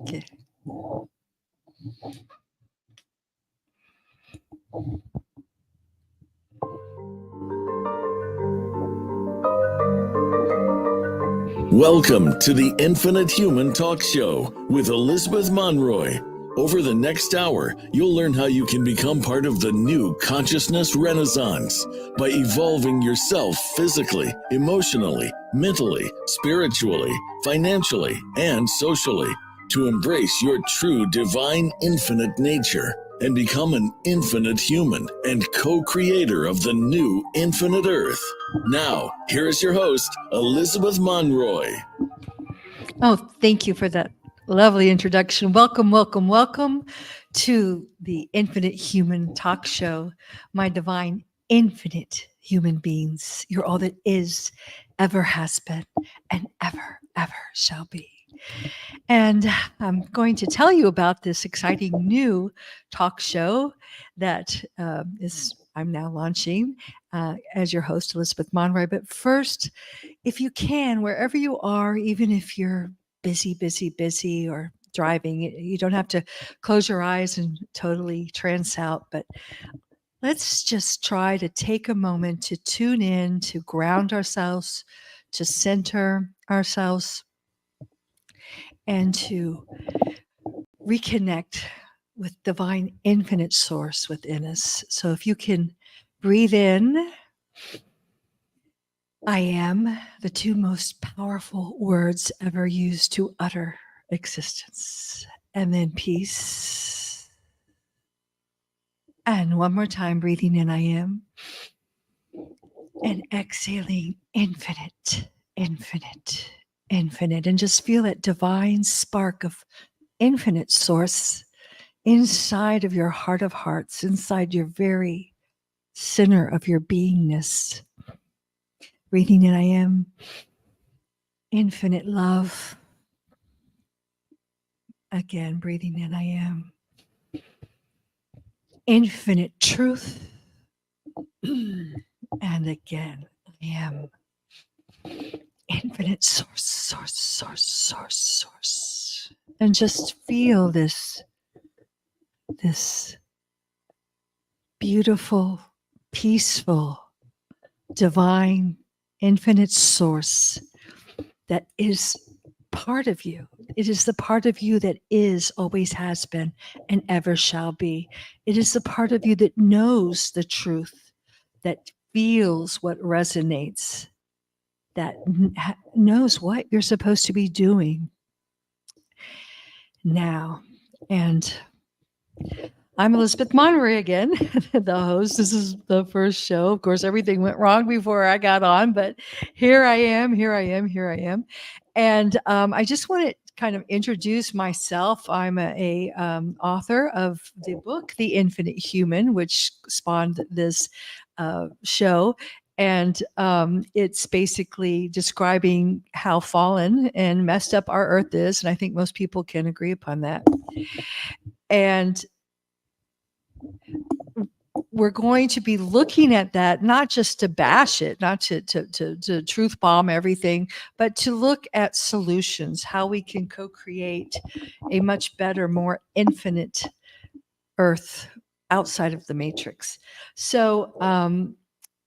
Okay. Welcome to the Infinite Human Talk Show with Elizabeth Monroy. Over the next hour, you'll learn how you can become part of the new consciousness renaissance by evolving yourself physically, emotionally, mentally, spiritually, financially, and socially to embrace your true divine infinite nature and become an infinite human and co-creator of the new infinite earth. Now, here is your host, Elizabeth Monroy. Oh, thank you for that lovely introduction. Welcome, welcome, welcome to the Infinite Human Talk Show, my divine, infinite human beings. You're all that is, ever has been, and ever, ever shall be. And I'm going to tell you about this exciting new talk show that I'm now launching as your host, Elizabeth Monroy. But first, if you can, wherever you are, even if you're busy, or driving, you don't have to close your eyes and totally trance out, but let's just try to take a moment to tune in, to ground ourselves, to center ourselves, and to reconnect with divine infinite source within us. So if you can breathe in, I am, the two most powerful words ever used to utter existence. And then peace. And one more time, breathing in, I am. And exhaling, infinite, infinite, infinite. And just feel that divine spark of infinite source inside of your heart of hearts, inside your very center of your beingness. Breathing in, I am. Infinite love. Again, breathing in, I am. Infinite truth. And again, I am. Infinite source. And just feel this beautiful, peaceful, divine, infinite source that is part of you. It is the part of you that is, always has been, and ever shall be. It is the part of you that knows the truth, that feels what resonates, that knows what you're supposed to be doing now. And I'm Elizabeth Monroy again, the host. This is the first show. Of course, everything went wrong before I got on, but here I am. And I just want to kind of introduce myself. I'm a author of the book, The Infinite Human, which spawned this show. And it's basically describing how fallen and messed up our earth is. And I think most people can agree upon that. And we're going to be looking at that, not just to bash it, not to truth bomb everything, but to look at solutions, how we can co-create a much better, more infinite earth outside of the matrix. So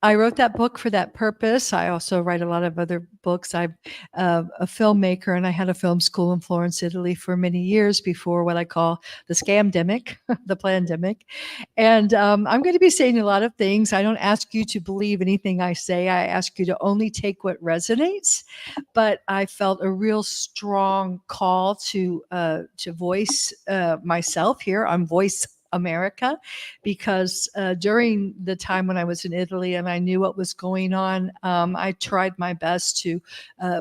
I wrote that book for that purpose. I also write a lot of other books. I'm a filmmaker, and I had a film school in Florence, Italy for many years before what I call the scamdemic, the plandemic. And I'm going to be saying a lot of things. I don't ask you to believe anything I say. I ask you to only take what resonates. But I felt a real strong call to voice myself here on Voice America, because during the time when I was in Italy and I knew what was going on, I tried my best to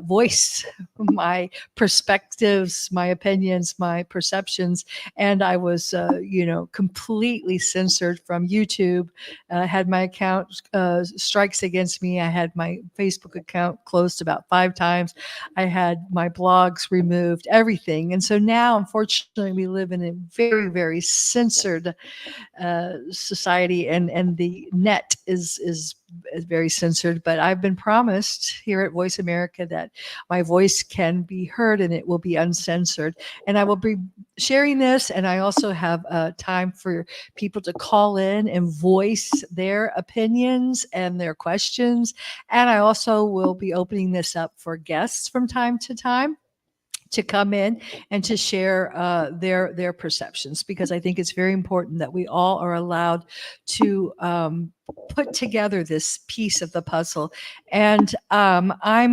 voice my perspectives, my opinions, my perceptions, and I was, completely censored from YouTube. Had my account strikes against me. I had my Facebook account closed about 5 times. I had my blogs removed, everything. And so now, unfortunately, we live in a very, very censored censored society, and the net is very censored. But I've been promised here at Voice America that my voice can be heard and it will be uncensored. And I will be sharing this. And I also have time for people to call in and voice their opinions and their questions. And I also will be opening this up for guests from time to time to come in and to share their perceptions, because I think it's very important that we all are allowed to put together this piece of the puzzle. And I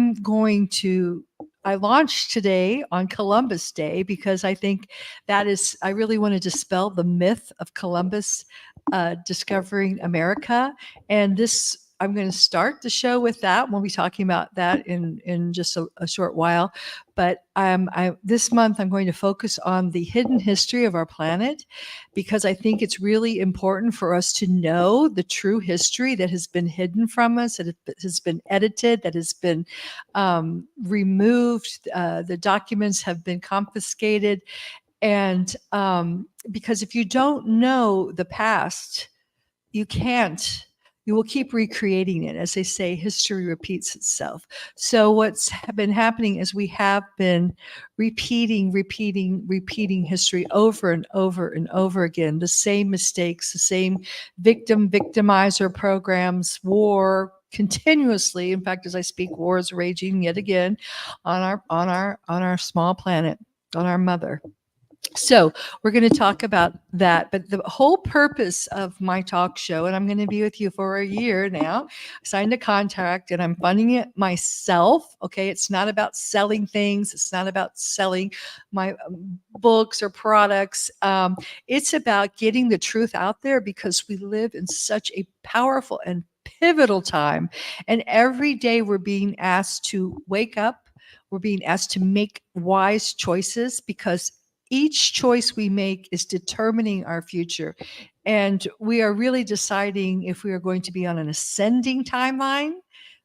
launched today on Columbus Day because I think I really want to dispel the myth of Columbus discovering America. And I'm going to start the show with that. We'll be talking about that in just a short while. But this month, I'm going to focus on the hidden history of our planet, because I think it's really important for us to know the true history that has been hidden from us, that has been edited, that has been removed. The documents have been confiscated. And because if you don't know the past, you will keep recreating it. As they say, history repeats itself. So what's been happening is we have been repeating history over and over and over again. The same mistakes, the same victimizer programs, war continuously. In fact, as I speak, war is raging yet again on our small planet, on our mother. So we're going to talk about that. But the whole purpose of my talk show, and I'm going to be with you for a year now, I signed a contract and I'm funding it myself. Okay. It's not about selling things. It's not about selling my books or products. It's about getting the truth out there, because we live in such a powerful and pivotal time. And every day we're being asked to wake up. We're being asked to make wise choices, because each choice we make is determining our future. And we are really deciding if we are going to be on an ascending timeline,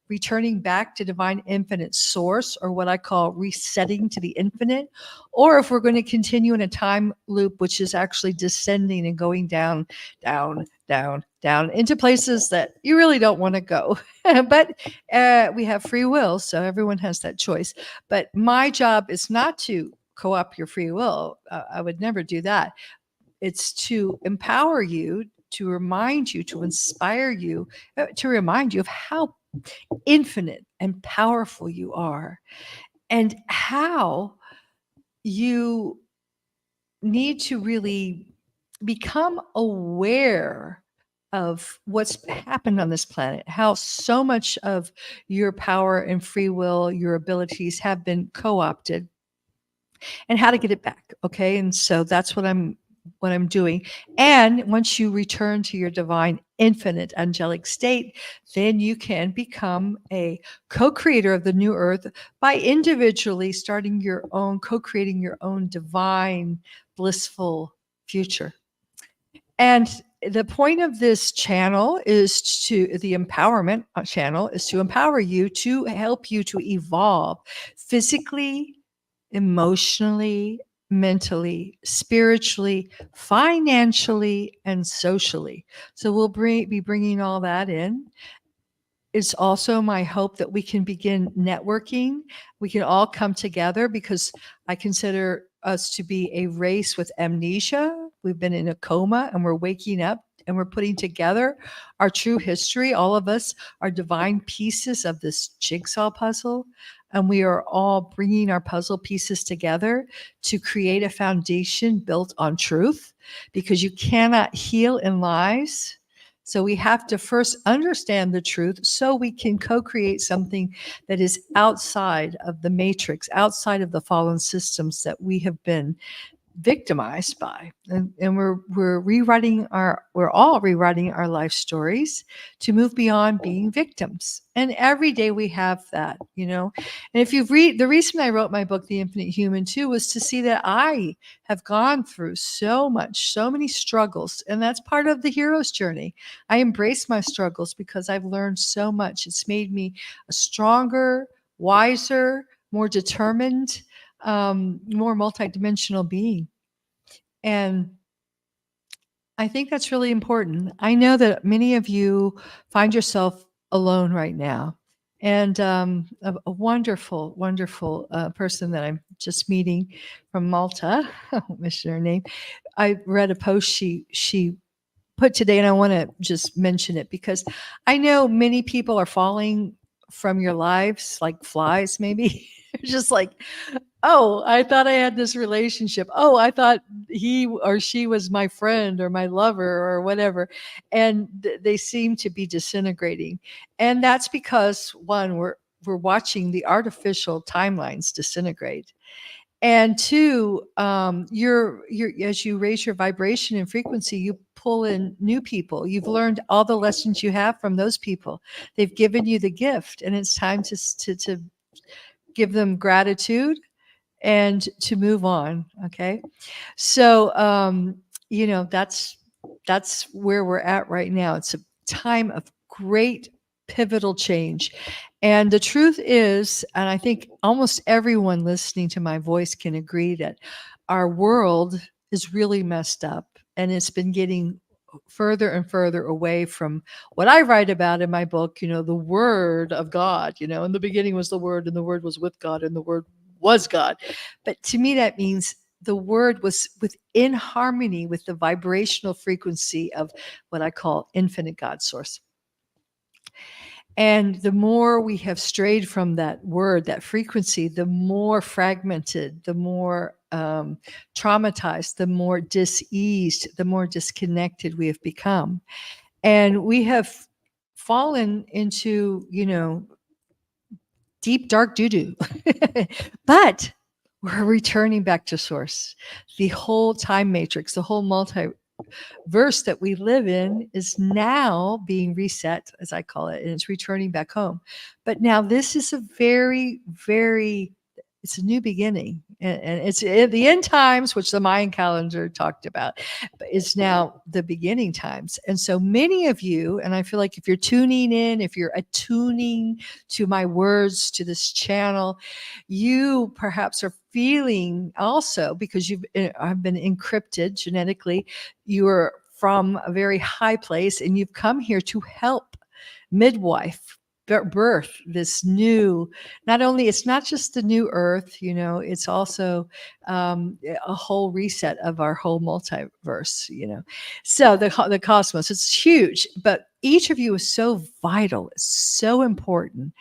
returning back to divine infinite source, or what I call resetting to the infinite, or if we're going to continue in a time loop, which is actually descending and going down, down, down, down into places that you really don't want to go. But we have free will, so everyone has that choice. But my job is not to co-opt your free will. I would never do that. It's to empower you, to remind you, to inspire you, to remind you of how infinite and powerful you are, and how you need to really become aware of what's happened on this planet, how so much of your power and free will, your abilities have been co-opted, and how to get it back. Okay. And so that's what I'm doing. And once you return to your divine, infinite, angelic state, then you can become a co-creator of the new earth by individually starting your own, co-creating your own divine, blissful future. And the point of this channel is the empowerment channel is to empower you, to help you to evolve physically, emotionally, mentally, spiritually, financially, and socially. So we'll be bringing all that in. It's also my hope that we can begin networking. We can all come together, because I consider us to be a race with amnesia. We've been in a coma and we're waking up, and we're putting together our true history. All of us are divine pieces of this jigsaw puzzle, and we are all bringing our puzzle pieces together to create a foundation built on truth, because you cannot heal in lies. So we have to first understand the truth so we can co-create something that is outside of the matrix, outside of the fallen systems that we have been victimized by. And we're all rewriting our life stories to move beyond being victims. And every day we have that. And if you've the reason I wrote my book, The Infinite Human, too, was to see that I have gone through so many struggles. And that's part of the hero's journey. I embrace my struggles because I've learned so much. It's made me a stronger, wiser, more determined, more multidimensional being. And I think that's really important. I know that many of you find yourself alone right now. And a wonderful, wonderful person that I'm just meeting from Malta, I won't mention her name. I read a post she put today, and I want to just mention it because I know many people are falling from your lives like flies, maybe. Just like, oh, I thought I had this relationship. Oh, I thought he or she was my friend or my lover or whatever. And they seem to be disintegrating. And that's because one, we're watching the artificial timelines disintegrate. And two, you're as you raise your vibration and frequency, you pull in new people. You've learned all the lessons you have from those people. They've given you the gift, and it's time to give them gratitude and to move on. Okay. So, that's where we're at right now. It's a time of great pivotal change. And the truth is, and I think almost everyone listening to my voice can agree that our world is really messed up and it's been getting further and further away from what I write about in my book, the word of God. In the beginning was the word, and the word was with God, and the word was God. But to me, that means the word was within harmony with the vibrational frequency of what I call infinite God source. And the more we have strayed from that word, that frequency, the more fragmented, the more traumatized, the more diseased, the more disconnected we have become. And we have fallen into, deep, dark doo-doo. But we're returning back to source. The whole time matrix, the whole multiverse that we live in is now being reset, as I call it, and it's returning back home. But now this is a very, very, it's a new beginning. And it's the end times, which the Mayan calendar talked about, but it's now the beginning times. And so many of you, and I feel like if you're tuning in, if you're attuning to my words, to this channel, you perhaps are feeling also, because I've been encrypted genetically, you are from a very high place and you've come here to help midwife birth this new, not only, it's not just the new earth, it's also a whole reset of our whole multiverse. So the cosmos, it's huge, but each of you is so vital, it's so important.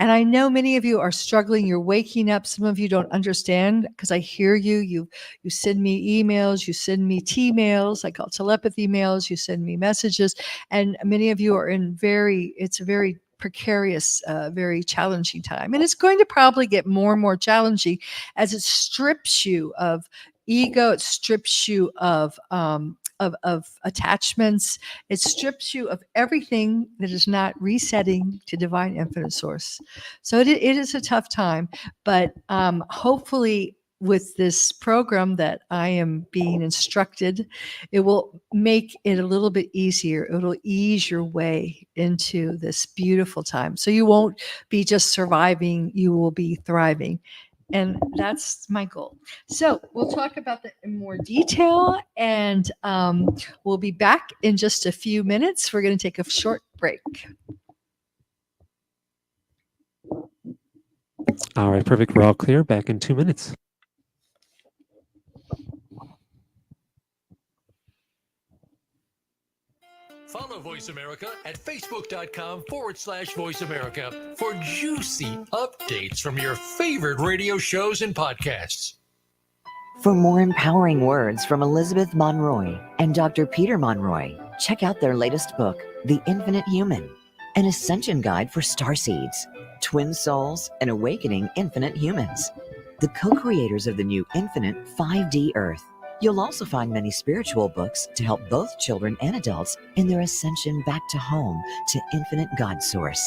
And I know many of you are struggling, you're waking up, some of you don't understand, because I hear you send me emails, you send me T-mails, I call telepathy mails, you send me messages, and many of you are it's a very precarious, very challenging time. And it's going to probably get more and more challenging as it strips you of ego, it strips you of attachments, it strips you of everything that is not resetting to divine infinite source. So it is a tough time, but hopefully with this program that I am being instructed, it will make it a little bit easier. It'll ease your way into this beautiful time. So you won't be just surviving, you will be thriving. And that's my goal. So we'll talk about that in more detail, and we'll be back in just a few minutes. We're going to take a short break. All right, perfect. We're all clear. Back in 2 minutes. Follow Voice America at facebook.com/Voice America for juicy updates from your favorite radio shows and podcasts. For more empowering words from Elizabeth Monroy and Dr. Peter Monroy, check out their latest book, The Infinite Human, an ascension guide for starseeds, twin souls, and awakening infinite humans, the co-creators of the new infinite 5D Earth. You'll also find many spiritual books to help both children and adults in their ascension back to home, to infinite God source.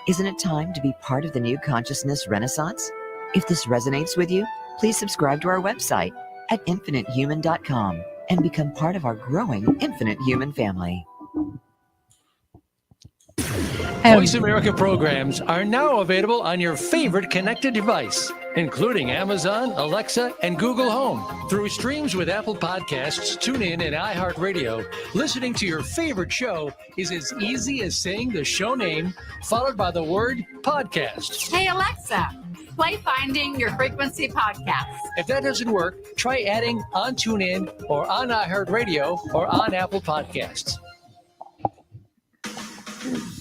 Isn't it time to be part of the new consciousness renaissance? If this resonates with you, please subscribe to our website at infinitehuman.com and become part of our growing Infinite Human family. Voice America programs are now available on your favorite connected device. including Amazon, Alexa, and Google Home. Through streams with Apple Podcasts, TuneIn, and iHeartRadio, listening to your favorite show is as easy as saying the show name followed by the word podcast. Hey, Alexa, play Finding Your Frequency podcast. If that doesn't work, try adding on TuneIn or on iHeartRadio or on Apple Podcasts.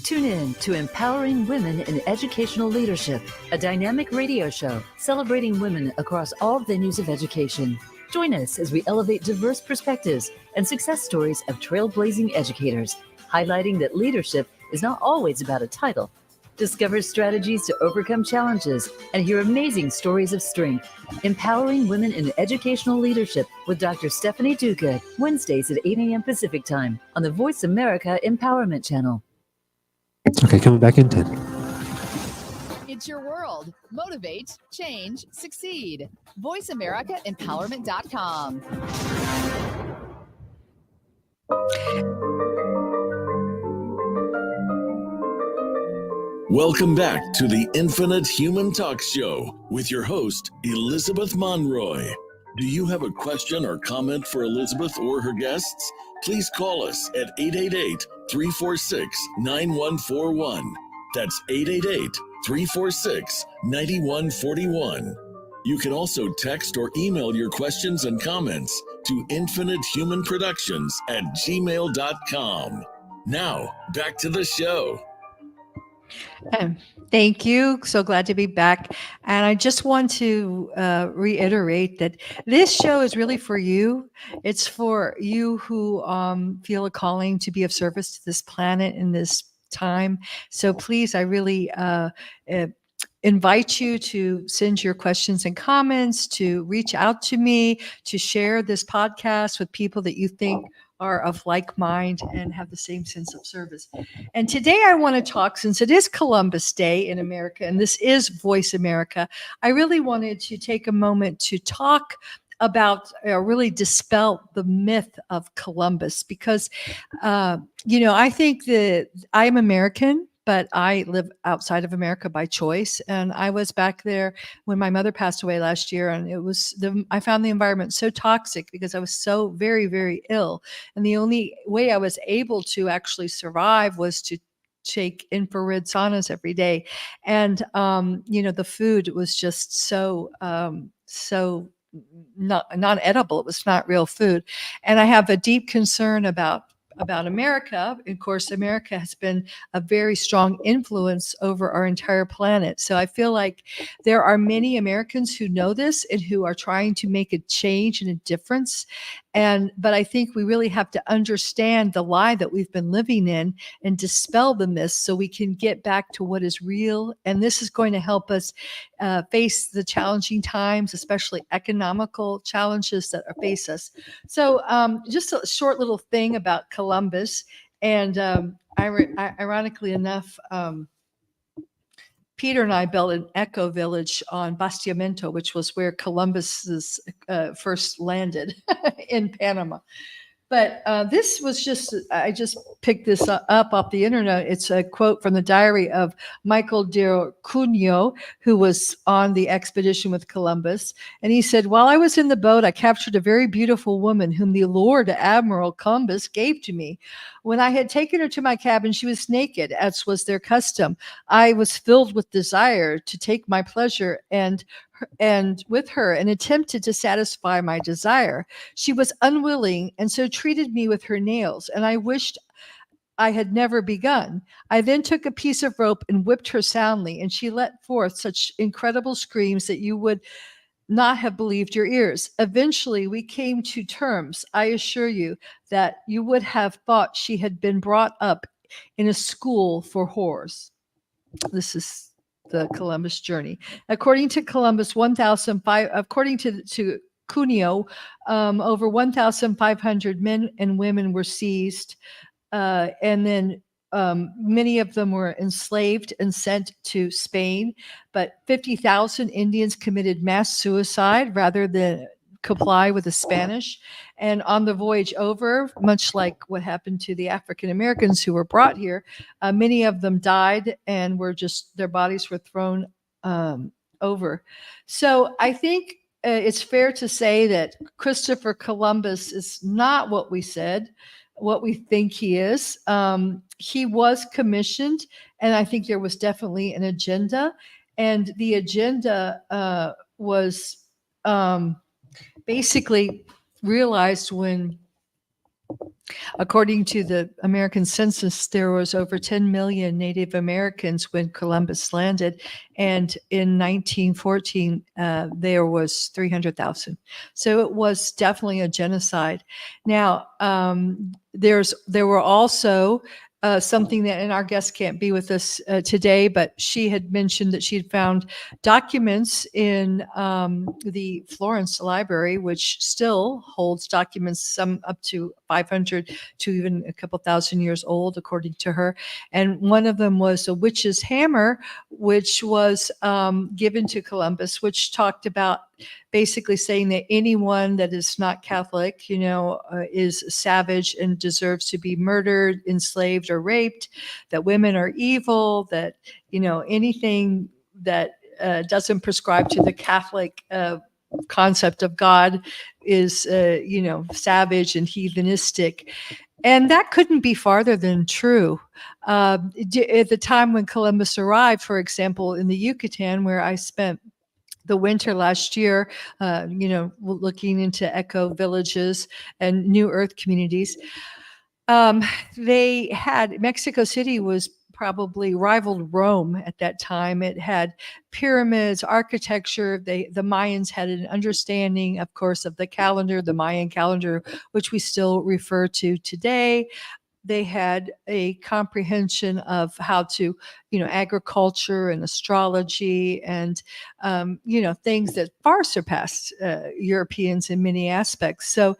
Tune in to Empowering Women in Educational Leadership, a dynamic radio show celebrating women across all venues of education. Join us as we elevate diverse perspectives and success stories of trailblazing educators, highlighting that leadership is not always about a title. Discover strategies to overcome challenges and hear amazing stories of strength. Empowering Women in Educational Leadership with Dr. Stephanie Duca, Wednesdays at 8 a.m. Pacific Time on the Voice America Empowerment Channel. Okay, coming back in 10. It's your world. Motivate, change, succeed. VoiceAmericaEmpowerment.com. Welcome back to the Infinite Human Talk Show with your host, Elizabeth Monroy. Do you have a question or comment for Elizabeth or her guests? Please call us at 888-346-9141. That's 888-346-9141. You can also text or email your questions and comments to infinitehumanproductions@gmail.com. Now, back to the show. Thank you. So glad to be back. And I just want to reiterate that this show is really for you. It's for you who feel a calling to be of service to this planet in this time. So please, I really invite you to send your questions and comments, to reach out to me, to share this podcast with people that you think are of like mind and have the same sense of service. And today I want to talk, since it is Columbus Day in America, and this is Voice America, I really wanted to take a moment to talk about really dispel the myth of Columbus, because, I think that I'm American, but I live outside of America by choice. And I was back there when my mother passed away last year. And I found the environment so toxic because I was so very, very ill. And the only way I was able to actually survive was to take infrared saunas every day. And, the food was just so not edible. It was not real food. And I have a deep concern about America. Of course, America has been a very strong influence over our entire planet. So I feel like there are many Americans who know this and who are trying to make a change and a difference. But I think we really have to understand the lie that we've been living in and dispel the myths so we can get back to what is real. And this is going to help us face the challenging times, especially economical challenges that face us. So just a short little thing about Columbus. And ironically enough, Peter and I built an eco village on Bastiamento, which was where Columbus first landed in Panama. But this was I just picked this up off the internet. It's a quote from the diary of Michael de Cunha, who was on the expedition with Columbus. And he said, "While I was in the boat, I captured a very beautiful woman whom the Lord Admiral Columbus gave to me. When I had taken her to my cabin, she was naked, as was their custom. I was filled with desire to take my pleasure and with her and attempted to satisfy my desire. She was unwilling and so treated me with her nails, and I wished I had never begun. I then took a piece of rope and whipped her soundly, and she let forth such incredible screams that you would not have believed your ears. Eventually, we came to terms. I assure you that you would have thought she had been brought up in a school for whores." This is the Columbus journey. According to Columbus, according to Cunha, over 1,500 men and women were seized, and then many of them were enslaved and sent to Spain. But 50,000 Indians committed mass suicide rather than comply with the Spanish. And on the voyage over, much like what happened to the African Americans who were brought here, many of them died and their bodies were thrown over. So I think it's fair to say that Christopher Columbus is not what we said, what we think he is. He was commissioned, and I think there was definitely an agenda, and the agenda was basically realized when, according to the American census, there was over 10 million Native Americans when Columbus landed, and in 1914 there was 300,000. So it was definitely a genocide. Now there were also something that, and our guest can't be with us today, but she had mentioned that she had found documents in the Florence Library, which still holds documents, some up to 500 to even a couple thousand years old, according to her. And one of them was a witch's hammer, which was given to Columbus, which talked about basically saying that anyone that is not Catholic, is savage and deserves to be murdered, enslaved, or raped, that women are evil, that, anything that doesn't prescribe to the Catholic concept of God is, savage and heathenistic. And that couldn't be farther than true. At the time when Columbus arrived, for example, in the Yucatan, where I spent the winter last year, looking into eco villages and new earth communities, they had, Mexico City was probably rivaled Rome at that time. It had pyramids, architecture. The Mayans had an understanding, of course, of the calendar, the Mayan calendar, which we still refer to today. They had a comprehension of how to, agriculture and astrology and, things that far surpassed Europeans in many aspects. So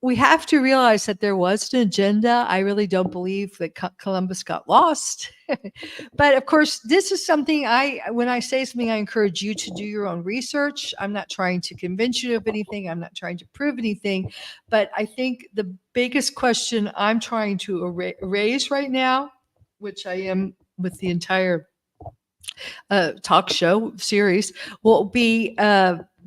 we have to realize that there was an agenda. I really don't believe that Columbus got lost. But of course, this is something when I say something, I encourage you to do your own research. I'm not trying to convince you of anything. I'm not trying to prove anything. But I think the biggest question I'm trying to raise right now, which I am with the entire talk show series, will be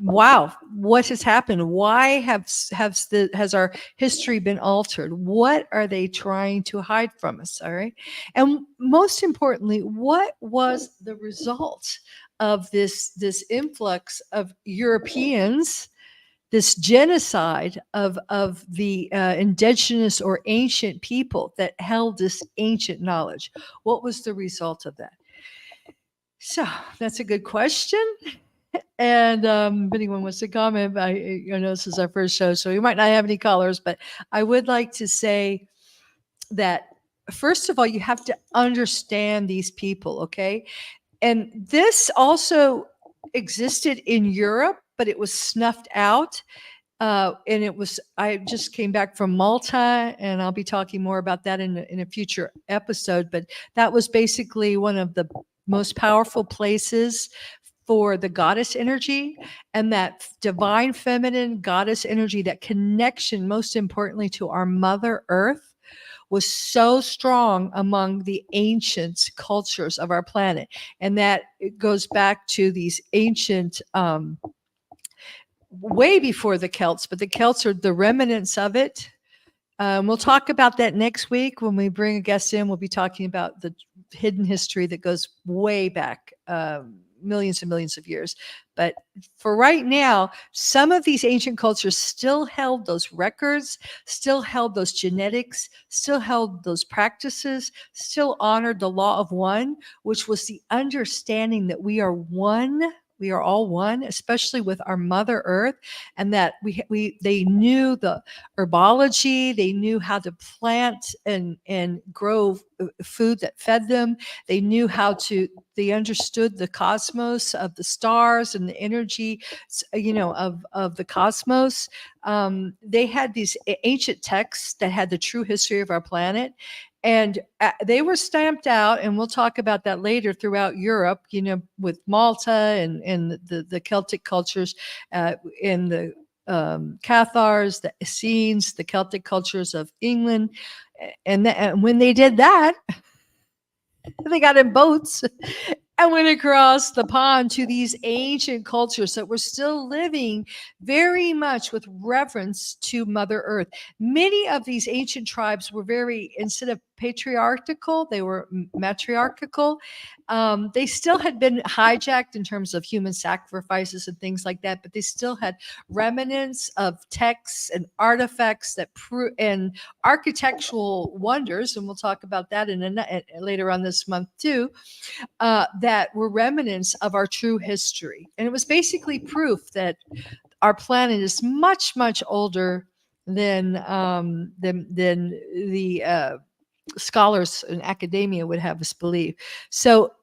wow, what has happened? Why has our history been altered? What are they trying to hide from us? All right. And most importantly, what was the result of this influx of Europeans, this genocide of the indigenous or ancient people that held this ancient knowledge? What was the result of that? So that's a good question. And if anyone wants to comment, I know this is our first show, so we might not have any callers, but I would like to say that, first of all, you have to understand these people, okay? And this also existed in Europe, but it was snuffed out. And I just came back from Malta, and I'll be talking more about that in a future episode. But that was basically one of the most powerful places for the goddess energy, and that divine feminine goddess energy, that connection, most importantly, to our Mother Earth, was so strong among the ancient cultures of our planet. And that it goes back to these ancient, way before the Celts, but the Celts are the remnants of it. We'll talk about that next week when we bring a guest in. We'll be talking about the hidden history that goes way back, millions and millions of years. But for right now, some of these ancient cultures still held those records, still held those genetics, still held those practices, still honored the law of one, which was the understanding that we are one. We are all one, especially with our Mother Earth, and that they knew the herbology, they knew how to plant and grow food that fed them. They knew they understood the cosmos of the stars and the energy, of the cosmos. They had these ancient texts that had the true history of our planet. And they were stamped out, and we'll talk about that later, throughout Europe, with Malta and the Celtic cultures, in the Cathars, the Essenes, the Celtic cultures of England. And when they did that, they got in boats I went across the pond to these ancient cultures that were still living very much with reverence to Mother Earth. Many of these ancient tribes were very, instead of patriarchal, they were matriarchal. They still had been hijacked in terms of human sacrifices and things like that, but they still had remnants of texts and artifacts that and architectural wonders, and we'll talk about that later on this month too, that were remnants of our true history. And it was basically proof that our planet is much, much older than the scholars in academia would have us believe. So,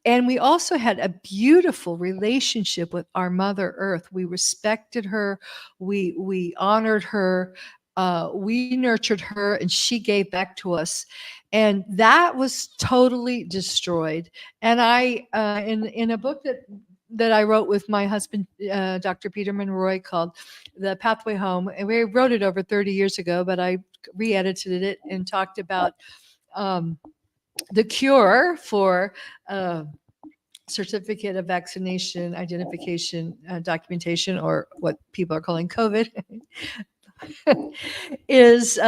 and we also had a beautiful relationship with our Mother Earth. We respected her, we honored her, we nurtured her, and she gave back to us. And that was totally destroyed. And I, in a book that I wrote with my husband, Dr. Peter Monroy, called The Pathway Home, and we wrote it over 30 years ago, but I re-edited it and talked about the cure for certificate of vaccination identification documentation, or what people are calling COVID, is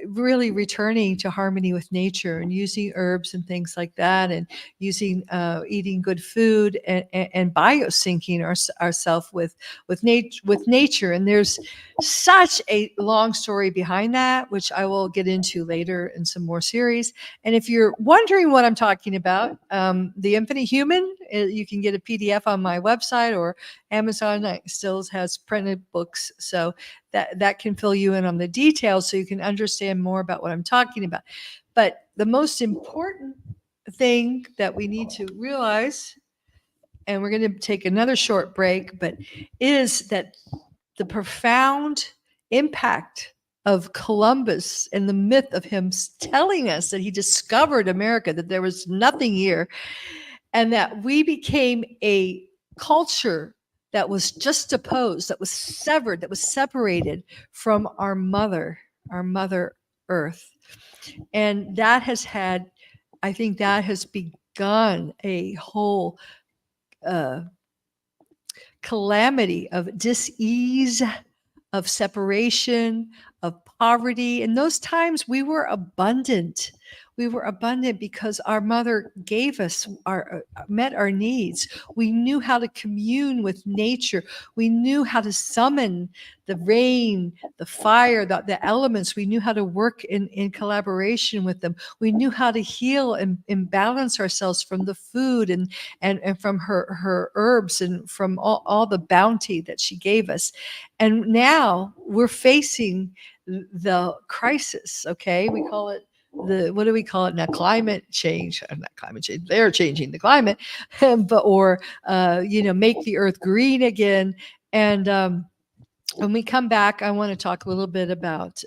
really returning to harmony with nature and using herbs and things like that, and using eating good food, and biosyncing ourselves with nature. And there's such a long story behind that, which I will get into later in some more series. And if you're wondering what I'm talking about, The Infinite Human, you can get a PDF on my website, or Amazon still has printed books, so that can fill you in on the details so you can understand more about what I'm talking about. But the most important thing that we need to realize, and we're going to take another short break, but is that the profound impact of Columbus and the myth of him telling us that he discovered America, that there was nothing here, and that we became a culture that was juxtaposed, that was severed, that was separated from our Mother Earth. And that has had, I think that has begun a whole calamity of dis-ease, of separation, of poverty. In those times, we were abundant. We were abundant because our Mother gave us met our needs. We knew how to commune with nature. We knew how to summon the rain, the fire, the elements. We knew how to work in collaboration with them. We knew how to heal and balance ourselves from the food and from her herbs, and from all the bounty that she gave us. And now we're facing the crisis. Okay, we call it what do we call it now? Climate change. Not climate change. They're changing the climate, but make the earth green again. And when we come back, I want to talk a little bit about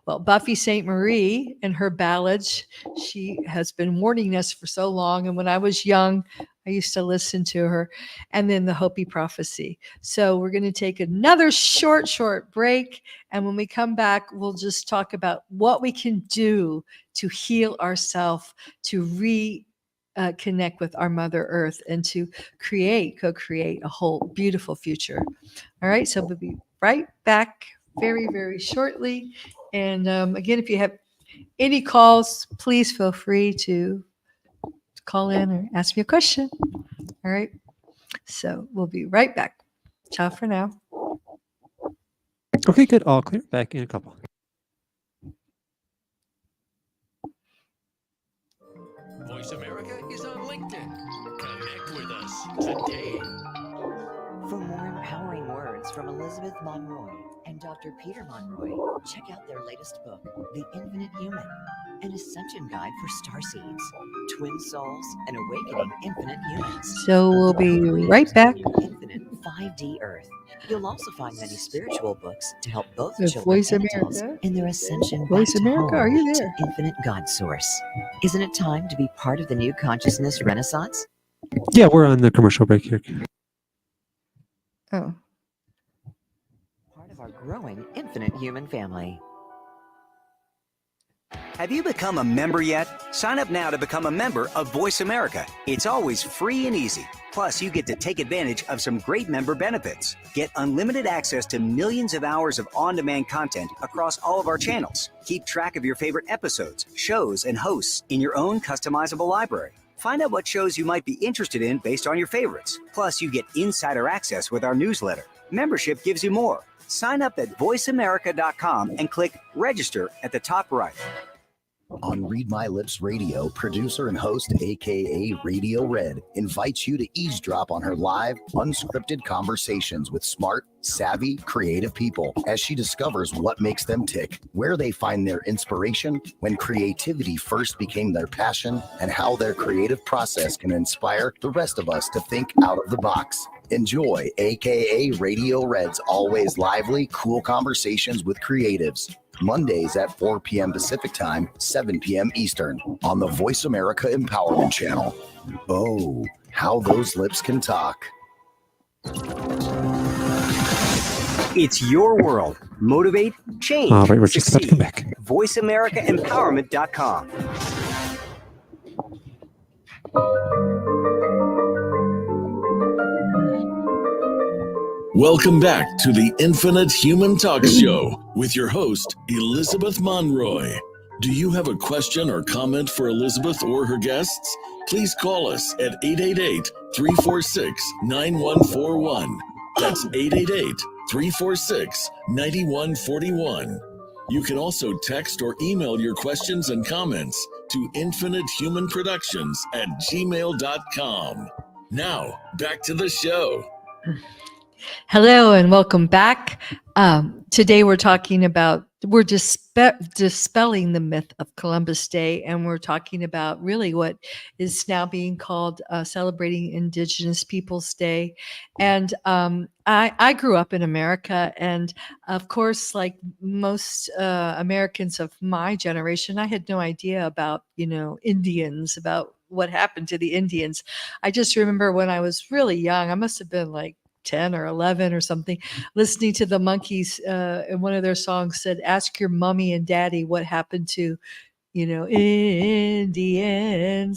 Buffy St. Marie and her ballads. She has been warning us for so long. And when I was young, I used to listen to her. And then the Hopi prophecy. So we're going to take another short break. And when we come back, we'll just talk about what we can do to heal ourselves, to connect with our Mother Earth, and to co-create a whole beautiful future. All right. So we'll be right back very, very shortly. And again, if you have any calls, please feel free to call in or ask me a question. All right. So we'll be right back. Ciao for now. Okay, good. All clear. Back in a couple. Voice America is on LinkedIn. Connect with us today. For more empowering words from Elizabeth Monroy and Dr. Peter Monroy, check out their latest book, The Infinite Human, an ascension guide for starseeds, twin souls, and awakening infinite humans. So we'll be right back. Infinite 5D Earth. You'll also find many spiritual books to help both With children Voice and adults America. in their ascension back Voice to America, home, are you to there? infinite God source. Isn't it time to be part of the new consciousness renaissance? Yeah, we're on the commercial break here. Oh. Part of our growing infinite human family. Have you become a member yet? Sign up now to become a member of Voice America. It's always free and easy. Plus, you get to take advantage of some great member benefits. Get unlimited access to millions of hours of on-demand content across all of our channels. Keep track of your favorite episodes, shows, and hosts in your own customizable library. Find out what shows you might be interested in based on your favorites. Plus, you get insider access with our newsletter. Membership gives you more. Sign up at voiceamerica.com and click register at the top right. On Read My Lips Radio, producer and host, aka Radio Red, invites you to eavesdrop on her live, unscripted conversations with smart, savvy, creative people as she discovers what makes them tick, where they find their inspiration, when creativity first became their passion, and how their creative process can inspire the rest of us to think out of the box. Enjoy aka Radio Red's always lively, cool conversations with creatives. Mondays at 4 p.m. Pacific Time, 7 p.m. Eastern on the Voice America Empowerment Channel. Oh, how those lips can talk. It's your world. Motivate, change, All right, we're just about to come succeed. back. VoiceAmericaEmpowerment.com. Welcome back to the Infinite Human Talk Show with your host, Elizabeth Monroy. Do you have a question or comment for Elizabeth or her guests? Please call us at 888-346-9141. That's 888-346-9141. You can also text or email your questions and comments to infinitehumanproductions@gmail.com. Now, back to the show. Hello and welcome back. Today we're dispelling the myth of Columbus Day, and we're talking about really what is now being called celebrating Indigenous Peoples Day. And I grew up in America, and of course, like most Americans of my generation, I had no idea about, Indians, about what happened to the Indians. I just remember when I was really young, I must have been like 10 or 11 or something, listening to the Monkees, and one of their songs said, "Ask your mommy and daddy what happened to, Indians.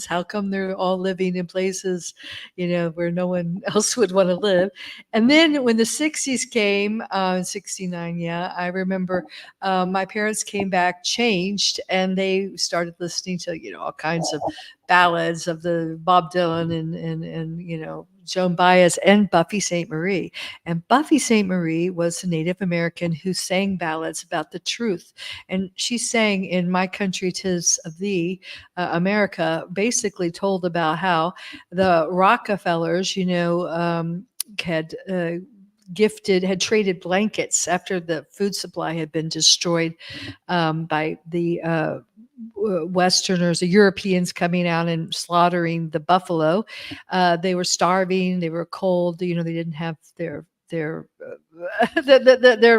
How come they're all living in places, where no one else would want to live?" And then when the 60s came, in 69, I remember my parents came back changed, and they started listening to, all kinds of ballads of the Bob Dylan and Joan Baez and Buffy Sainte-Marie. And Buffy Sainte-Marie was a Native American who sang ballads about the truth. And she sang "In My Country 'Tis of Thee," America, basically told about how the Rockefellers, had traded blankets after the food supply had been destroyed by the Westerners, the Europeans coming out and slaughtering the buffalo. They were starving. They were cold. They didn't have their their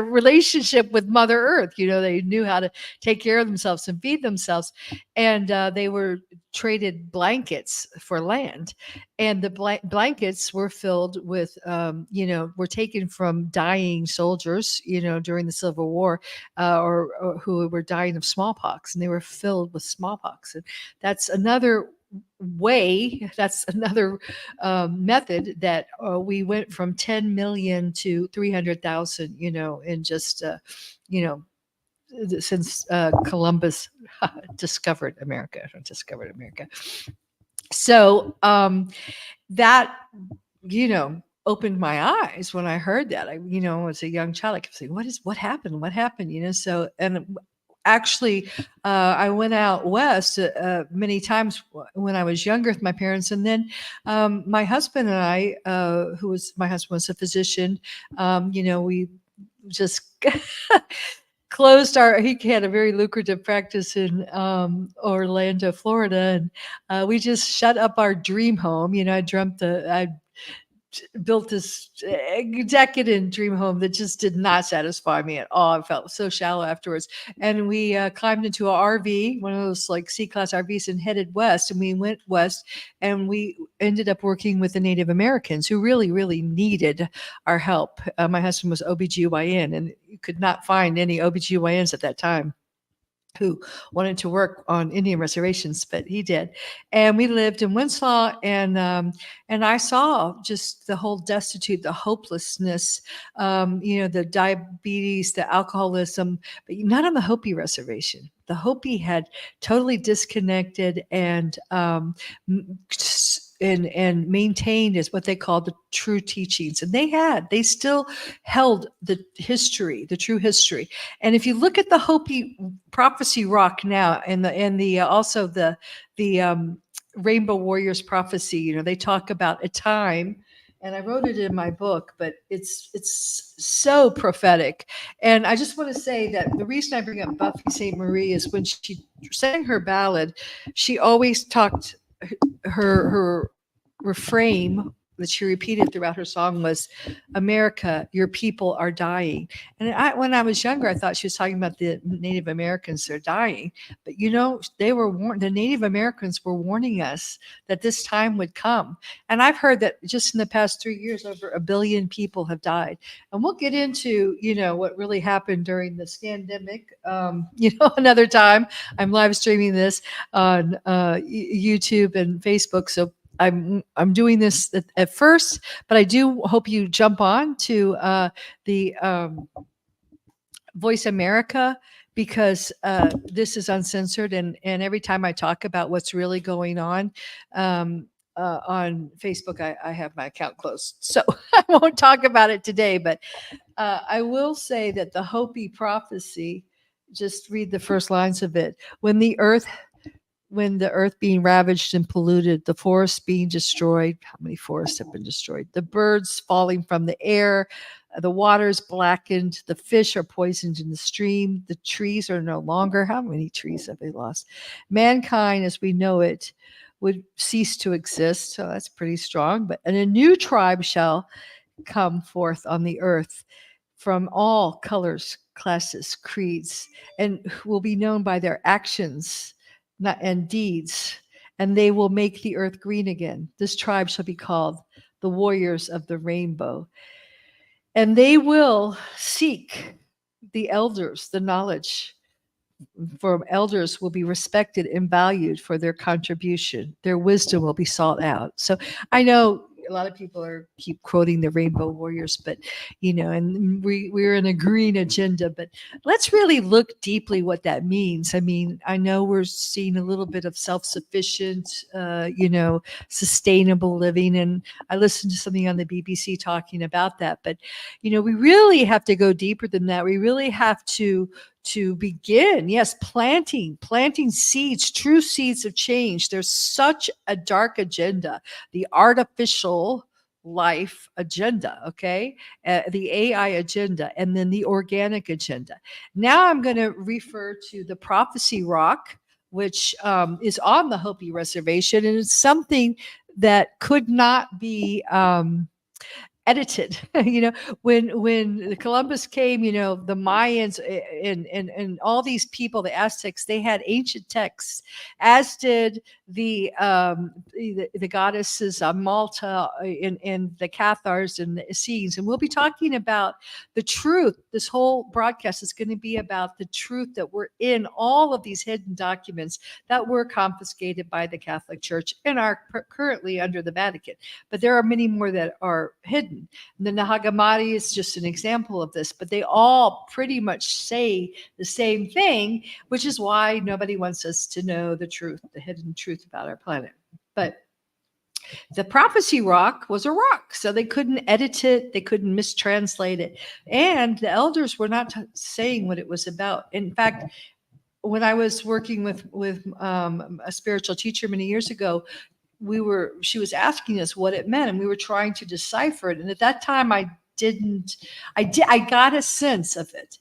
relationship with Mother Earth. They knew how to take care of themselves and feed themselves, and they were traded blankets for land, and the blankets were filled with, were taken from dying soldiers, during the Civil War, or who were dying of smallpox, and they were filled with smallpox, and that's another method that we went from 10 million to 300,000, in just, since Columbus discovered America. So that, opened my eyes when I heard that. As a young child, I kept saying, what happened? What happened? So, and actually, I went out west many times when I was younger with my parents, and then my husband and I, my husband was a physician. We just he had a very lucrative practice in Orlando, Florida, and we just shut up our dream home. I built this decadent dream home that just did not satisfy me at all. I felt so shallow afterwards. And we climbed into an RV, one of those like C-class RVs, and headed west. And we went west, and we ended up working with the Native Americans who really, really needed our help. My husband was OBGYN, and you could not find any OBGYNs at that time. who wanted to work on Indian reservations, but he did. And we lived in Winslow, and I saw just the whole destitute, the hopelessness, the diabetes, the alcoholism, but not on the Hopi reservation. The Hopi had totally disconnected and and maintained as what they called the true teachings, and they still held the history, the true history. And if you look at the Hopi prophecy rock now, and the also the Rainbow Warriors prophecy, they talk about a time, and I wrote it in my book, but it's so prophetic. And I just want to say that the reason I bring up Buffy St. Marie is when she sang her ballad, she always talked, her refrain that she repeated throughout her song was, "America, your people are dying." And when I was younger, I thought she was talking about the Native Americans that are dying. But they were warned. The Native Americans were warning us that this time would come. And I've heard that just in the past 3 years, over 1 billion people have died. And we'll get into what really happened during the scandemic. Another time. I'm live streaming this on YouTube and Facebook, so I'm doing this at first, but I do hope you jump on to the Voice America, because this is uncensored, and every time I talk about what's really going on Facebook, I have my account closed, so I won't talk about it today. But I will say that the Hopi prophecy, just read the first lines of it. When the earth being ravaged and polluted, the forests being destroyed. How many forests have been destroyed? The birds falling from the air, the waters blackened, the fish are poisoned in the stream, the trees are no longer. How many trees have they lost? Mankind as we know it would cease to exist. So that's pretty strong. And a new tribe shall come forth on the earth from all colors, classes, creeds, and will be known by their actions and deeds, and they will make the earth green again. This tribe shall be called the Warriors of the Rainbow. And they will seek the elders, the knowledge. For elders will be respected and valued for their contribution. Their wisdom will be sought out. So I know a lot of people keep quoting the Rainbow Warriors, but and we're in a green agenda, but let's really look deeply what that means. I mean, I know we're seeing a little bit of self-sufficient, sustainable living, and I listened to something on the BBC talking about that, but we really have to go deeper than that. We really have to begin, yes, planting seeds, true seeds of change. There's such a dark agenda, the artificial life agenda, okay, the AI agenda, and then the organic agenda. Now I'm going to refer to the Prophecy Rock, which is on the Hopi Reservation, and it's something that could not be edited. When Columbus came, the Mayans and all these people, the Aztecs, they had ancient texts, as did the goddesses on Malta and the Cathars and the Essenes. And we'll be talking about the truth. This whole broadcast is going to be about the truth that were in all of these hidden documents that were confiscated by the Catholic Church and are currently under the Vatican. But there are many more that are hidden. The Nag Hammadi is just an example of this, but they all pretty much say the same thing, which is why nobody wants us to know the truth, the hidden truth about our planet. But the Prophecy Rock was a rock, so they couldn't edit it, they couldn't mistranslate it, and the elders were not saying what it was about. In fact, when I was working with a spiritual teacher many years ago, she was asking us what it meant, and we were trying to decipher it. And at that time, I got a sense of it.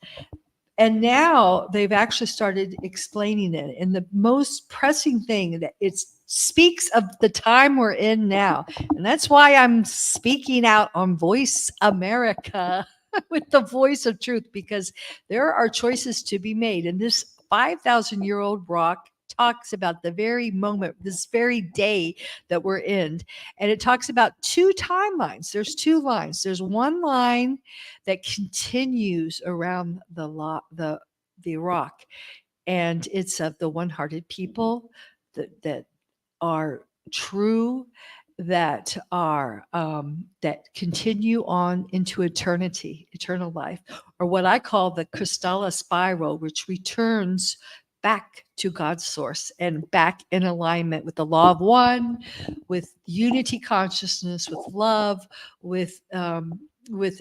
And now they've actually started explaining it. And the most pressing thing that it speaks of the time we're in now. And that's why I'm speaking out on Voice America with the voice of truth, because there are choices to be made. And this 5,000-year-old rock talks about the very moment, this very day that we're in. And it talks about two timelines. There's two lines. There's one line that continues around the rock. and it's of the one-hearted people that are true, that are that continue on into eternity, eternal life, or what I call the Crystalla spiral, which returns back to God's source and back in alignment with the law of one, with unity consciousness, with love, with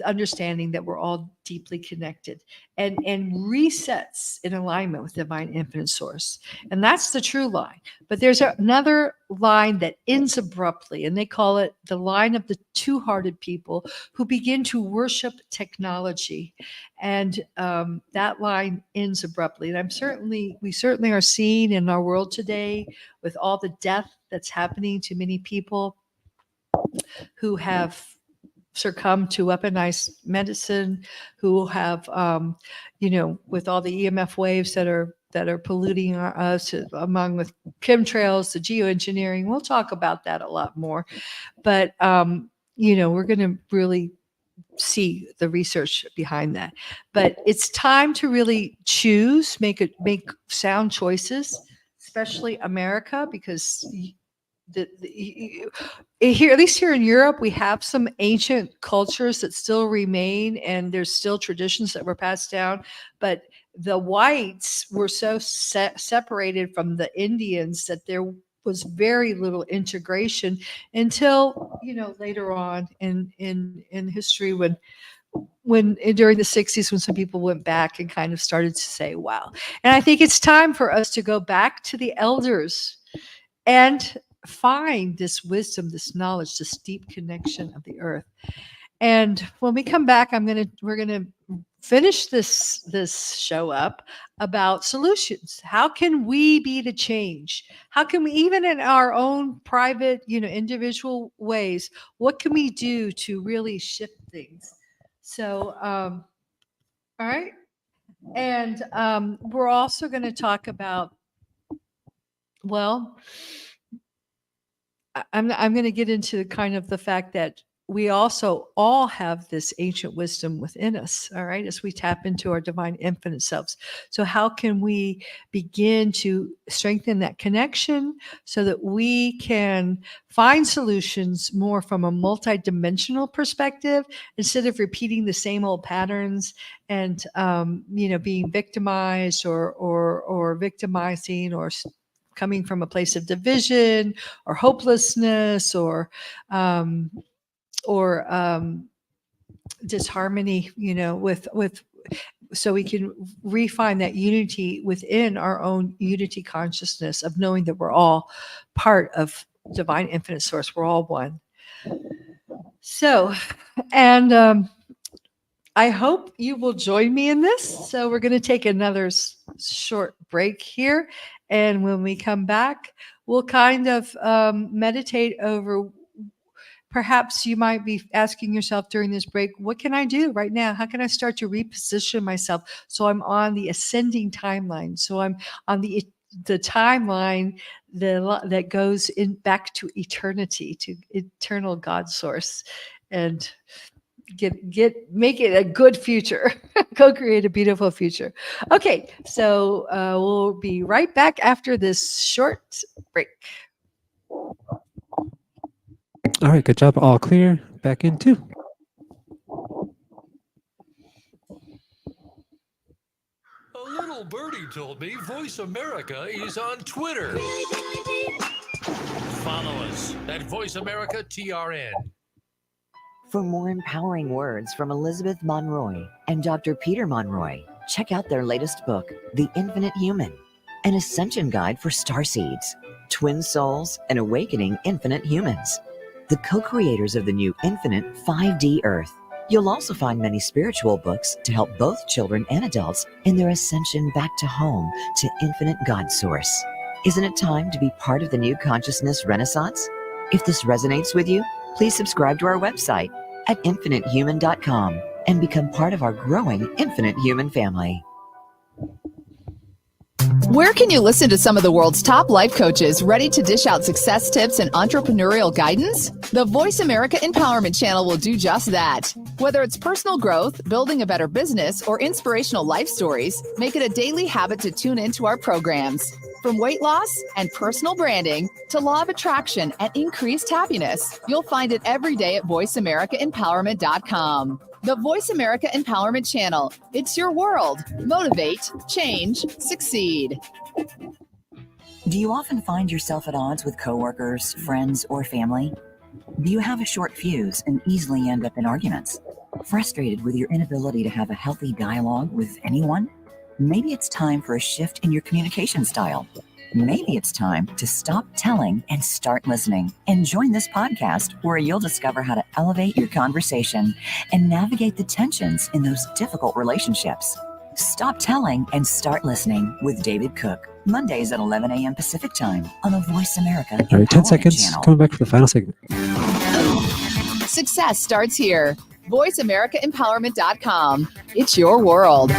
understanding that we're all deeply connected, and resets in alignment with divine infinite source. And that's the true line. But there's another line that ends abruptly, and they call it the line of the two-hearted people who begin to worship technology. And that line ends abruptly. And we certainly are seeing in our world today, with all the death that's happening to many people who have succumb to weaponized medicine, who have, with all the EMF waves that are polluting us, among with chemtrails, the geoengineering. We'll talk about that a lot more. But, we're going to really see the research behind that. But it's time to really choose, make sound choices, especially America, because here, at least here in Europe, we have some ancient cultures that still remain, and there's still traditions that were passed down. But the whites were so separated from the Indians that there was very little integration until later on in history, when during the 60s, when some people went back and kind of started to say, wow. And I think it's time for us to go back to the elders and find this wisdom, this knowledge, this deep connection of the earth. And when we come back, we're gonna finish this show up about solutions. How can we be the change? How can we, even in our own private, individual ways, what can we do to really shift things? So, all right. And we're also going to talk about, well, I'm going to get into kind of the fact that we also all have this ancient wisdom within us, all right, as we tap into our divine infinite selves. So how can we begin to strengthen that connection so that we can find solutions more from a multidimensional perspective, instead of repeating the same old patterns and, being victimized or victimizing, or coming from a place of division or hopelessness or disharmony, so we can refine that unity within our own unity consciousness of knowing that we're all part of divine infinite source. We're all one. So, and I hope you will join me in this. So we're going to take another short break here. And when we come back, we'll kind of meditate over, perhaps you might be asking yourself during this break, what can I do right now? How can I start to reposition myself so I'm on the ascending timeline? So I'm on the timeline that goes back to eternity, to eternal God source, and make it a good future. Co-create a beautiful future. Okay, so we'll be right back after this short break. All right, good job. All clear. Back in 2. A little birdie told me Voice America is on Twitter. Follow us at Voice America TRN. For more empowering words from Elizabeth Monroy and Dr. Peter Monroy, check out their latest book, The Infinite Human, an ascension guide for starseeds, twin souls, and awakening infinite humans, the co-creators of the new infinite 5D Earth. You'll also find many spiritual books to help both children and adults in their ascension back to home, to infinite God source. Isn't it time to be part of the new consciousness renaissance? If this resonates with you, please subscribe to our website at infinitehuman.com and become part of our growing Infinite Human family. Where can you listen to some of the world's top life coaches ready to dish out success tips and entrepreneurial guidance? The Voice America Empowerment Channel will do just that. Whether it's personal growth, building a better business, or inspirational life stories, make it a daily habit to tune into our programs. From weight loss and personal branding to law of attraction and increased happiness, you'll find it every day at voiceamericaempowerment.com. The Voice America Empowerment Channel. It's your world. Motivate, change, succeed. Do you often find yourself at odds with coworkers, friends, or family? Do you have a short fuse and easily end up in arguments? Frustrated with your inability to have a healthy dialogue with anyone? Maybe it's time for a shift in your communication style. Maybe it's time to stop telling and start listening. And join this podcast where you'll discover how to elevate your conversation and navigate the tensions in those difficult relationships. Stop telling and start listening with David Cook. Mondays at 11 a.m. Pacific Time on the Voice America All right, 10 Empowerment seconds. Channel. Coming back for the final segment. Success starts here. VoiceAmericaEmpowerment.com. It's your world.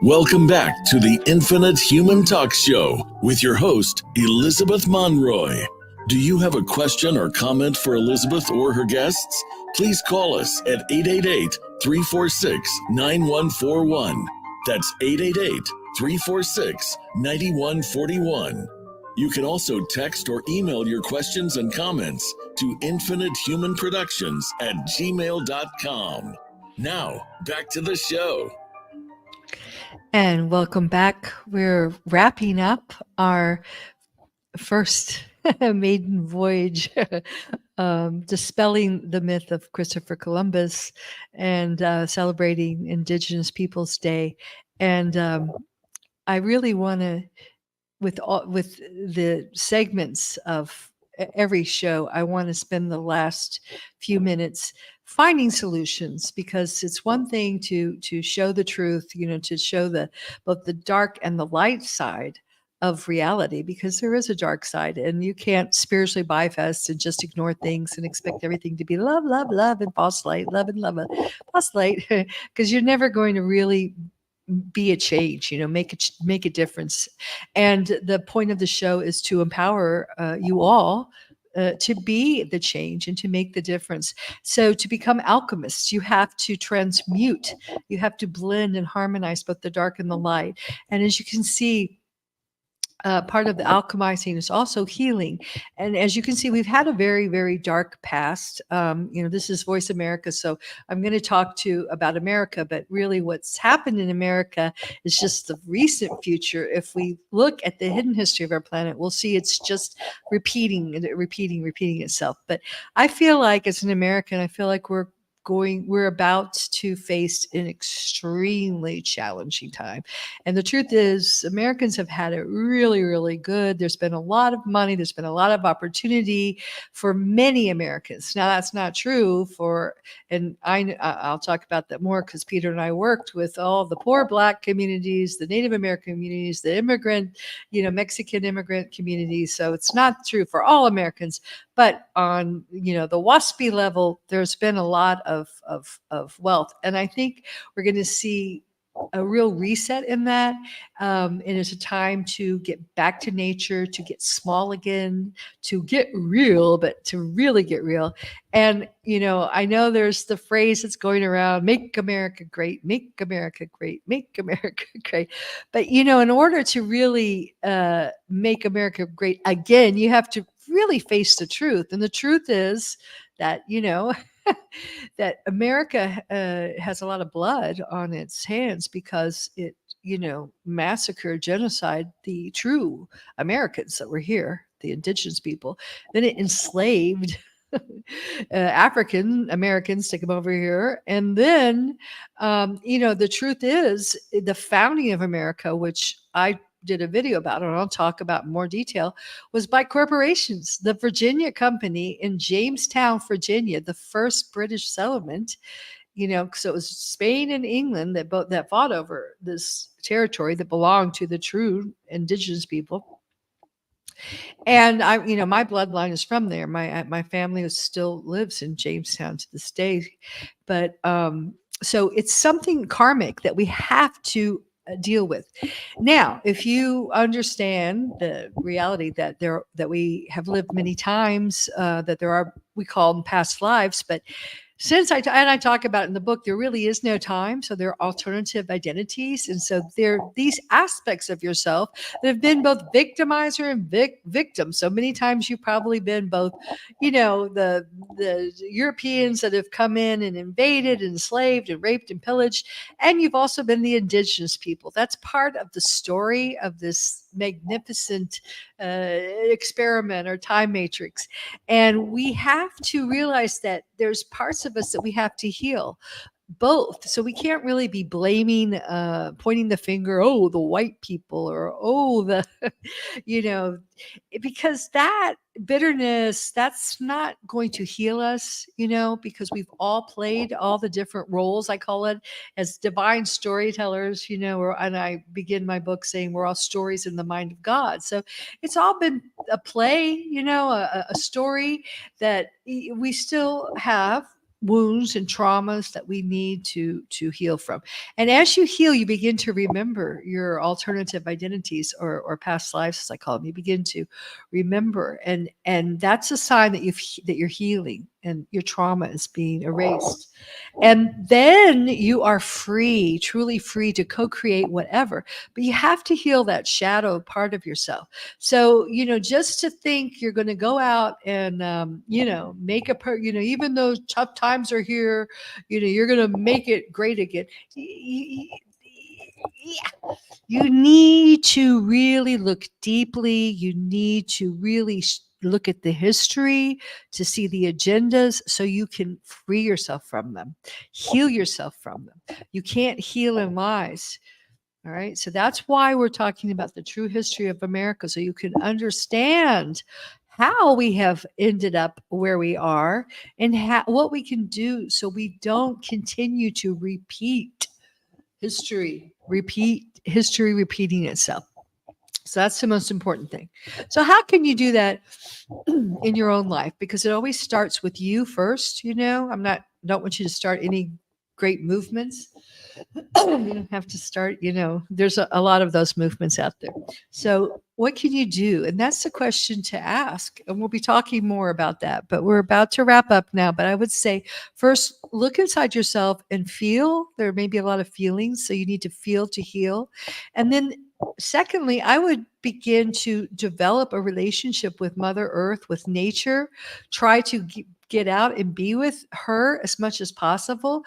Welcome back to the Infinite Human Talk Show with your host, Elizabeth Monroy. Do you have a question or comment for Elizabeth or her guests? Please call us at 888-346-9141. That's 888-346-9141. You can also text or email your questions and comments to infinitehumanproductions@gmail.com. Now, back to the show. And welcome back. We're wrapping up our first maiden voyage, dispelling the myth of Christopher Columbus and celebrating Indigenous Peoples Day. And I really want to, with the segments of every show, I want to spend the last few minutes finding solutions, because it's one thing to show the truth, to show both the dark and the light side of reality, because there is a dark side, and you can't spiritually bypass and just ignore things and expect everything to be love, love, love, and false light, love and love, false light, because you're never going to really be a change, make a difference. And the point of the show is to empower you all to be the change and to make the difference. So to become alchemists, you have to transmute, you have to blend and harmonize both the dark and the light. And as you can see, part of the alchemizing is also healing. And as you can see, we've had a very, very dark past. This is Voice America, so I'm going to talk about America, but really what's happened in America is just the recent future. If we look at the hidden history of our planet, we'll see it's just repeating itself. But I feel like, as an American, I feel like we're about to face an extremely challenging time. And the truth is, Americans have had it really, really good. There's been a lot of money. There's been a lot of opportunity for many Americans. Now, that's not true and I'll talk about that more, because Peter and I worked with all the poor Black communities, the Native American communities, the immigrant, Mexican immigrant communities. So it's not true for all Americans. But on, the WASPy level, there's been a lot of wealth. And I think we're going to see a real reset in that. And it's a time to get back to nature, to get small again, to get real, but to really get real. And, I know there's the phrase that's going around, make America great, make America great, make America great. But, in order to really make America great again, you have to really face the truth. And the truth is that, that America has a lot of blood on its hands, because it, massacred, genocide the true Americans that were here, the indigenous people. Then it enslaved African Americans, take them over here. And then, the truth is, the founding of America, which I did a video about, and I'll talk about in more detail, was by corporations. The Virginia Company in Jamestown, Virginia, the first British settlement, so it was Spain and England that fought over this territory that belonged to the true indigenous people. And my bloodline is from there. My family still lives in Jamestown to this day. But so it's something karmic that we have to deal with. Now, if you understand the reality that we have lived many times, that there are, we call them past lives, but since I talk about it in the book, there really is no time. So there are alternative identities. And so there are these aspects of yourself that have been both victimizer and victim. So many times you've probably been both, the Europeans that have come in and invaded, enslaved and raped and pillaged. And you've also been the indigenous people. That's part of the story of this magnificent experiment or time matrix. And we have to realize that there's parts of us that we have to heal, both. So we can't really be blaming, pointing the finger, oh, the white people, or oh, the, because that bitterness, that's not going to heal us, because we've all played all the different roles, I call it, as divine storytellers, and I begin my book saying we're all stories in the mind of God. So it's all been a play, a story that we still have wounds and traumas that we need to heal from. And as you heal, you begin to remember your alternative identities, or past lives, as I call them. You begin to remember, and that's a sign that you're healing and your trauma is being erased. And then you are free, truly free to co-create whatever. But you have to heal that shadow part of yourself. So, just to think you're going to go out and, make even though tough times are here, you're going to make it great again. Yeah. You need to really look deeply. You need to really look at the history to see the agendas so you can free yourself from them, heal yourself from them. You can't heal in lies. All right. So that's why we're talking about the true history of America, so you can understand how we have ended up where we are and what we can do so we don't continue to repeat history repeating itself. So that's the most important thing. So how can you do that in your own life? Because it always starts with you first. Don't want you to start any great movements. You don't have to start, there's a lot of those movements out there. So what can you do? And that's the question to ask. And we'll be talking more about that, but we're about to wrap up now. But I would say first, look inside yourself and feel. There may be a lot of feelings, so you need to feel to heal. And then secondly, I would begin to develop a relationship with Mother Earth, with nature. Try to get out and be with her as much as possible.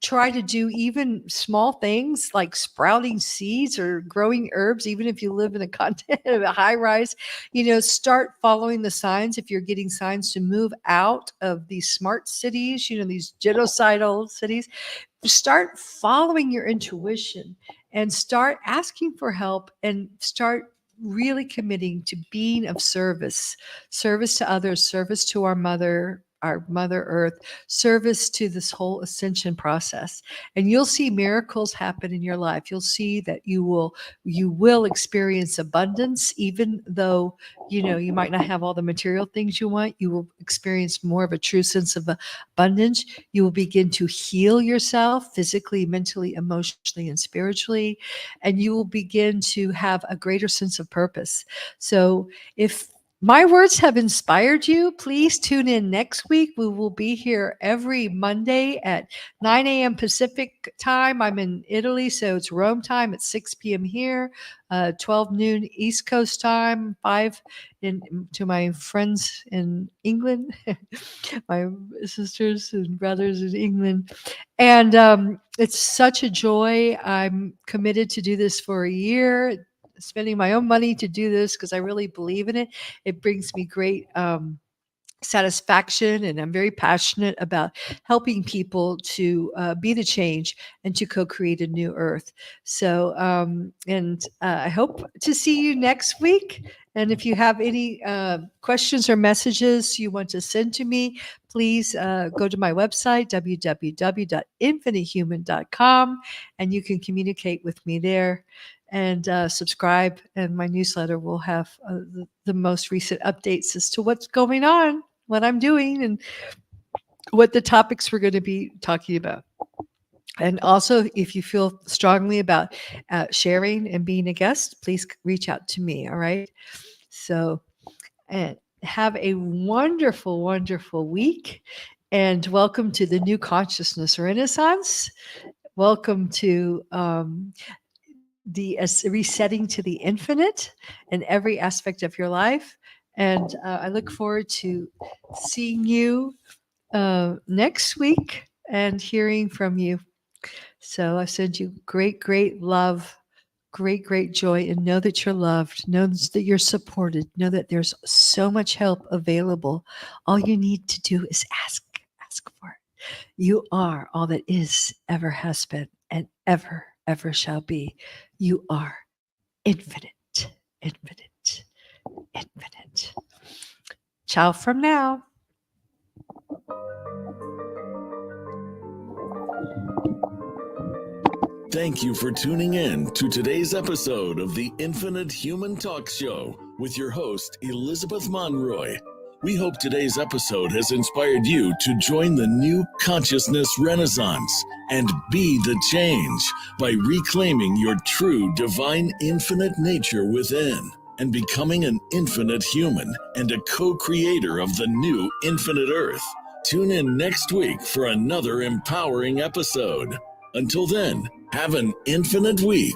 Try to do even small things like sprouting seeds or growing herbs, even if you live in a high rise. Start following the signs. If you're getting signs to move out of these smart cities, these genocidal cities, start following your intuition and start asking for help and start really committing to being of service to others, service to our Mother Earth, service to this whole ascension process. And you'll see miracles happen in your life. You'll see that you will experience abundance, even though, you might not have all the material things you want. You will experience more of a true sense of abundance. You will begin to heal yourself physically, mentally, emotionally, and spiritually. And you will begin to have a greater sense of purpose. So if my words have inspired you, please tune in next week. We will be here every Monday at 9 a.m. Pacific time. I'm in Italy, so it's Rome time at 6 p.m. here, 12 noon East Coast time, 5 to my friends in England, my sisters and brothers in England. And it's such a joy. I'm committed to do this for a year, spending my own money to do this because I really believe in it. It brings me great satisfaction, and I'm very passionate about helping people to be the change and to co-create a new earth. So I hope to see you next week. And if you have any questions or messages you want to send to me, please go to my website, www.infinitehuman.com, and you can communicate with me there. And subscribe, and my newsletter will have the most recent updates as to what's going on, what I'm doing, and what the topics we're going to be talking about. And also, if you feel strongly about sharing and being a guest, please reach out to me. All right. So, and have a wonderful, wonderful week. And welcome to the New Consciousness Renaissance. Welcome to the resetting to the infinite in every aspect of your life. And I look forward to seeing you next week and hearing from you. So I send you great, great love, great, great joy, and know that you're loved. Know that you're supported. Know that there's so much help available. All you need to do is ask for it. You are all that is, ever has been, and ever, ever shall be. You are infinite, infinite, infinite. Ciao from now. Thank you for tuning in to today's episode of the Infinite Human Talk Show with your host, Elizabeth Monroy. We hope today's episode has inspired you to join the new consciousness renaissance and be the change by reclaiming your true divine infinite nature within and becoming an infinite human and a co-creator of the new infinite earth. Tune in next week for another empowering episode. Until then, have an infinite week.